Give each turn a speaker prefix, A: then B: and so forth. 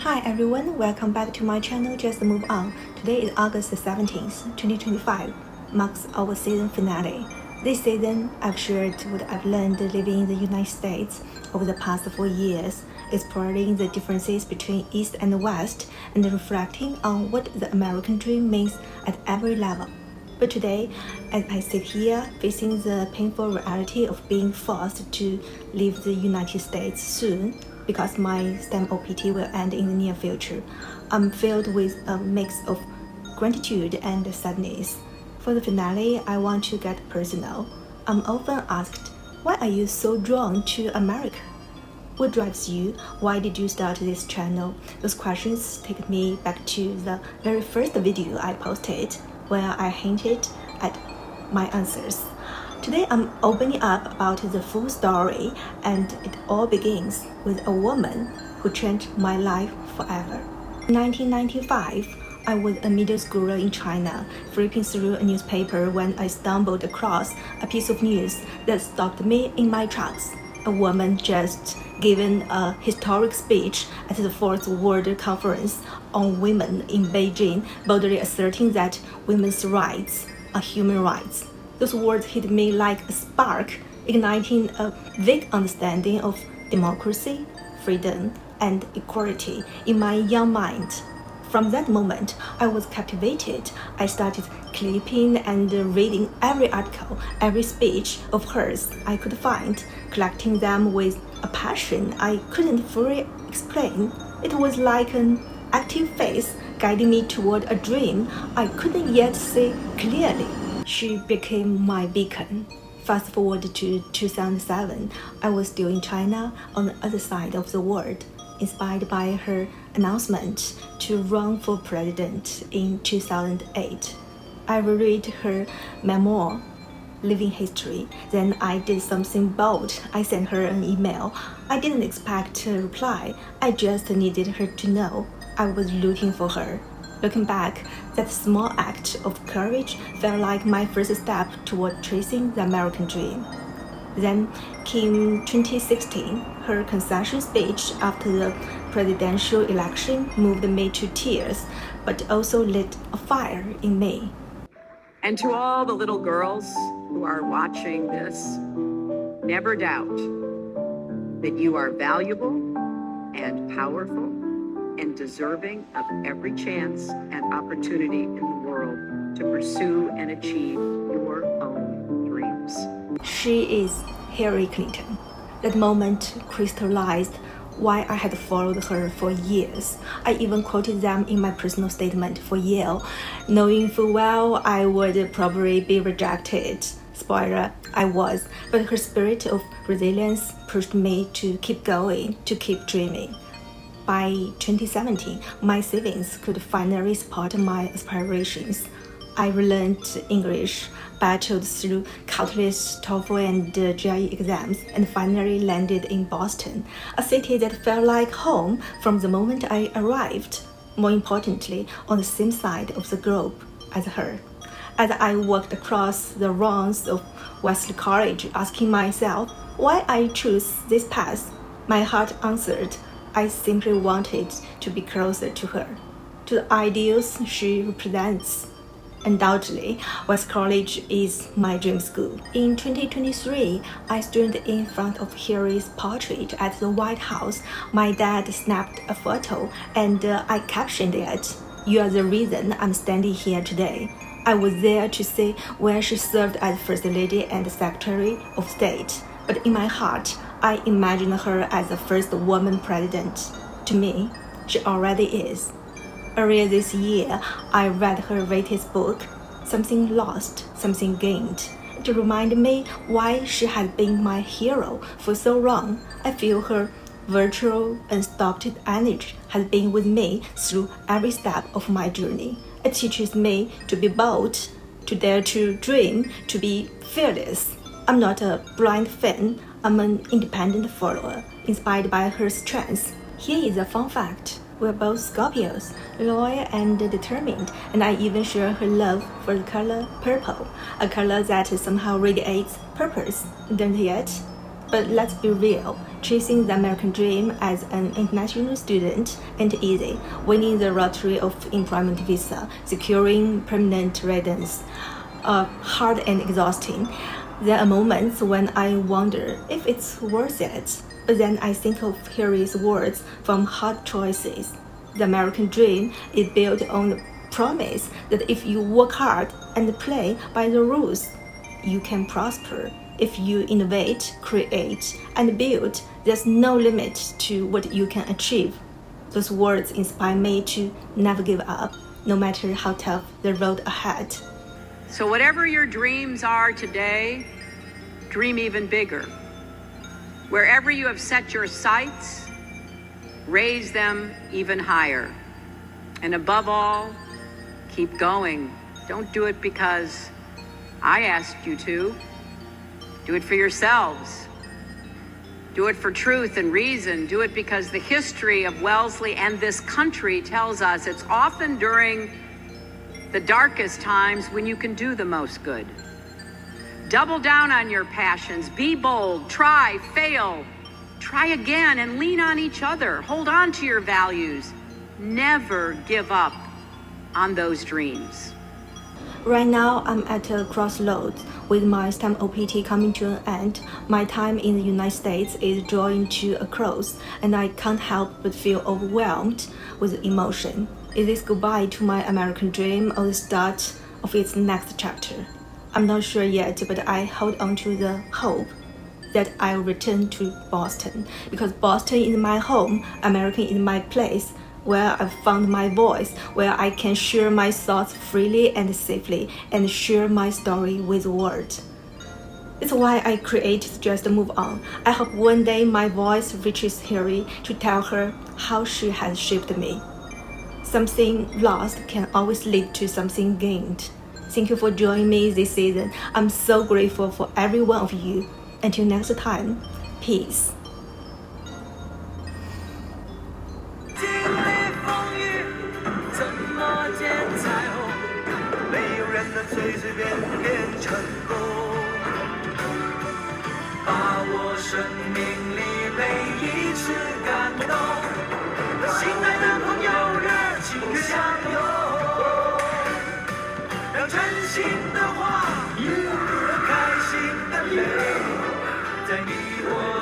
A: Hi everyone, welcome back to my channel Just Move On. Today is August 17th, 2025, marks our season finale. This season, I've shared what I've learned living in the United States over the past 4 years, exploring the differences between East and West, and reflecting on what the American dream means at every level. But today, as I sit here facing the painful reality of being forced to leave the United States soon, because my STEM OPT will end in the near future, I'm filled with a mix of gratitude and sadness. For the finale, I want to get personal. I'm often asked, why are you so drawn to America? What drives you? Why did you start this channel? Those questions take me back to the very first video I posted, where I hinted at my answers. Today I'm opening up about the full story, and it all begins with a woman who changed my life forever. In 1995, I was a middle schooler in China, flipping through a newspaper when I stumbled across a piece of news that stopped me in my tracks. A woman just given a historic speech at the Fourth World Conference on Women in Beijing, boldly asserting that women's rights are human rights. Those words hit me like a spark, igniting a vague understanding of democracy, freedom, and equality in my young mind. From that moment, I was captivated. I started clipping and reading every article, every speech of hers I could find, collecting them with a passion I couldn't fully explain. It was like an active face guiding me toward a dream I couldn't yet see clearly. She became my beacon. Fast forward to 2007, I was still in China on the other side of the world, inspired by her announcement to run for president in 2008. I reread her memoir, Living History. Then I did something bold. I sent her an email. I didn't expect a reply. I just needed her to know I was looking for her. Looking back, that small act of courage felt like my first step toward chasing the American dream. Then came 2016. Her concession speech after the presidential election moved me to tears, but also lit a fire in me.
B: And to all the little girls who are watching this, never doubt that you are valuable and powerful and deserving of every chance and opportunity in the world to pursue and achieve your own dreams.
A: She is Hillary Clinton. That moment crystallized why I had followed her for years. I even quoted them in my personal statement for Yale, knowing full well I would probably be rejected. Spoiler, I was, but her spirit of resilience pushed me to keep going, to keep dreaming. By 2017, my savings could finally support my aspirations. I relearned English, battled through countless TOEFL and GRE exams, and finally landed in Boston, a city that felt like home from the moment I arrived. More importantly, on the same side of the globe as her. As I walked across the ruins of Wesley College, asking myself why I chose this path, my heart answered, I simply wanted to be closer to her, to the ideals she represents. Undoubtedly, West College is my dream school. In 2023, I stood in front of Hillary's portrait at the White House. My dad snapped a photo, and I captioned it, "You are the reason I'm standing here today." I was there to see where she served as First Lady and Secretary of State, but in my heart, I imagined her as the first woman president. To me, she already is. Earlier this year, I read her latest book, Something Lost, Something Gained. It reminded me why she had been my hero for so long. I feel her virtual, unstopped energy has been with me through every step of my journey. It teaches me to be bold, to dare to dream, to be fearless. I'm not a blind fan, I'm an independent follower, inspired by her strengths. Here is a fun fact. We're both Scorpios, loyal and determined, and I even share her love for the color purple, a color that somehow radiates purpose, don't it? But let's be real, Chasing the American dream as an international student ain't easy. Winning the lottery of employment visa, securing permanent residence, hard and exhausting. There are moments when I wonder if it's worth it. But then I think of Harry's words from Hard Choices. The American dream is built on the promise that if you work hard and play by the rules, you can prosper. If you innovate, create, and build, there's no limit to what you can achieve. Those words inspire me to never give up, no matter how tough the road ahead.
B: So whatever your dreams are today, dream even bigger. Wherever you have set your sights, raise them even higher. And above all, keep going. Don't do it because I asked you to. Do it for yourselves. Do it for truth and reason. Do it because the history of Wellesley and this country tells us it's often during the darkest times when you can do the most good. Double down on your passions. Be bold. Try, fail. Try again and lean on each other. Hold on to your values. Never give up on those dreams.
A: Right now, I'm at a crossroads. With my STEM OPT coming to an end, my time in the United States is drawing to a close, and I can't help but feel overwhelmed with emotion. Is this goodbye to my American dream or the start of its next chapter? I'm not sure yet, but I hold on to the hope that I'll return to Boston, because Boston is my home, America is my place, where I've found my voice, where I can share my thoughts freely and safely, and share my story with the world. It's why I created Just Move On. I hope one day my voice reaches Harry to tell her how she has shaped me. Something lost can always lead to something gained. Thank you for joining me this season. I'm so grateful for every one of you. Until next time, peace.
C: 经历风雨，怎么见彩虹？没有人能随随便便成功。把握生命里每一次感动，心爱的朋友热情相拥，让真心的话和开心的泪，在你我。